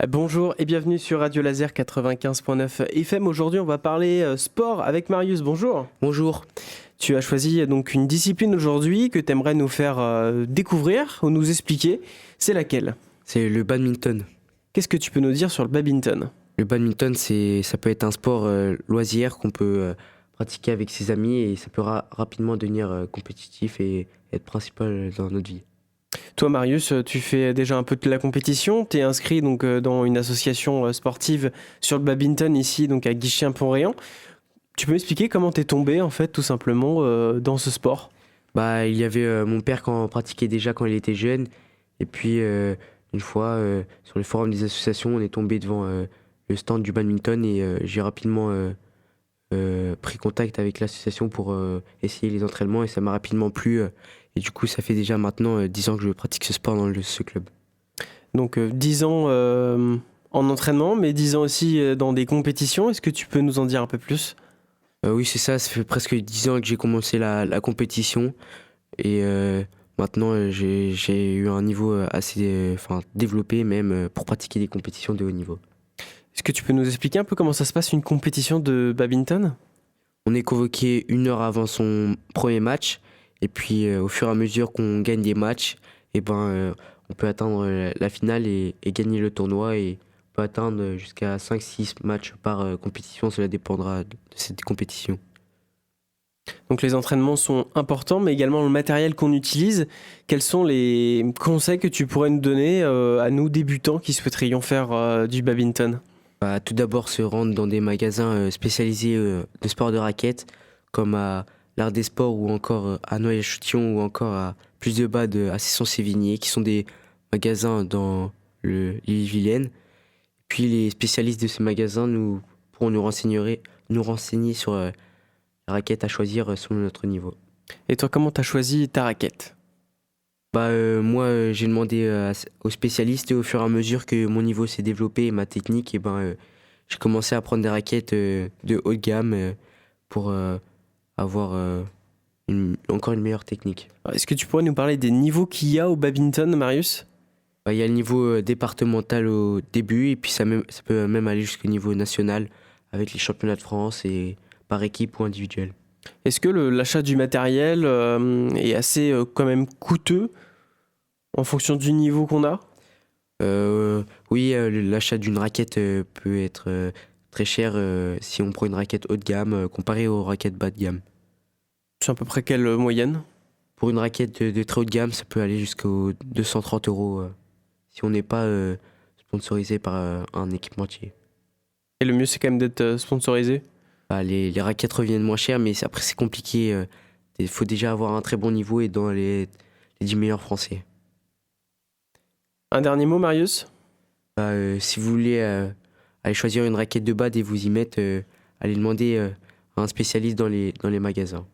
Bonjour et bienvenue sur Radio Laser 95.9 FM. Aujourd'hui, on va parler sport avec Marius. Bonjour. Bonjour. Tu as choisi donc une discipline aujourd'hui que tu aimerais nous faire découvrir ou nous expliquer. C'est laquelle? C'est le badminton. Qu'est-ce que tu peux nous dire sur le badminton? Le badminton, ça peut être un sport loisir qu'on peut pratiquer avec ses amis et ça peut rapidement devenir compétitif et être principal dans notre vie. Toi, Marius, tu fais déjà un peu de la compétition. Tu es inscrit donc dans une association sportive sur le badminton ici, donc à Guichien-Pont-Réan. Tu peux m'expliquer comment tu es tombé en fait tout simplement dans ce sport? Il y avait mon père qui en pratiquait déjà quand il était jeune. Et puis une fois, sur le forum des associations, on est tombé devant le stand du badminton et j'ai rapidement pris contact avec l'association pour essayer les entraînements et ça m'a rapidement plu. Et du coup, ça fait déjà maintenant 10 ans que je pratique ce sport dans ce club. Donc 10 ans en entraînement, mais 10 ans aussi dans des compétitions. Est-ce que tu peux nous en dire un peu plus? Oui, c'est ça, ça fait presque 10 ans que j'ai commencé la compétition. Et maintenant, j'ai eu un niveau assez développé même pour pratiquer des compétitions de haut niveau. Est-ce que tu peux nous expliquer un peu comment ça se passe une compétition de badminton? On est convoqué 1 heure avant son premier match. Et puis au fur et à mesure qu'on gagne des matchs, on peut atteindre la finale et gagner le tournoi. Et on peut atteindre jusqu'à 5-6 matchs par compétition, cela dépendra de cette compétition. Donc les entraînements sont importants, mais également le matériel qu'on utilise. Quels sont les conseils que tu pourrais nous donner à nous débutants qui souhaiterions faire du badminton? Tout d'abord, se rendre dans des magasins spécialisés de sport de raquettes, comme à l'Art des Sports ou encore à Noyer-Châtillon ou encore à Plus de Bas à Cesson-Sévigné, qui sont des magasins dans l'île-et-Vilaine. Puis les spécialistes de ces magasins pourront nous renseigner sur la raquette à choisir selon notre niveau. Et toi, comment tu as choisi ta raquette? Moi, j'ai demandé aux spécialistes et au fur et à mesure que mon niveau s'est développé et ma technique, j'ai commencé à prendre des raquettes de haut de gamme pour avoir encore une meilleure technique. Alors, est-ce que tu pourrais nous parler des niveaux qu'il y a au badminton, Marius? Il y a le niveau départemental au début et puis ça peut même aller jusqu'au niveau national avec les championnats de France et par équipe ou individuel. Est-ce que l'achat du matériel est assez quand même coûteux en fonction du niveau qu'on a? Oui, l'achat d'une raquette peut être très cher si on prend une raquette haut de gamme comparée aux raquettes bas de gamme. C'est à peu près quelle moyenne? Pour une raquette de très haut de gamme, ça peut aller jusqu'aux 230 euros si on n'est pas sponsorisé par un équipementier. Et le mieux, c'est quand même d'être sponsorisé? Les raquettes reviennent moins chères, mais après c'est compliqué. Il faut déjà avoir un très bon niveau et dans les 10 meilleurs français. Un dernier mot, Marius? Si vous voulez aller choisir une raquette de bad et vous y mettre, allez demander à un spécialiste dans les magasins.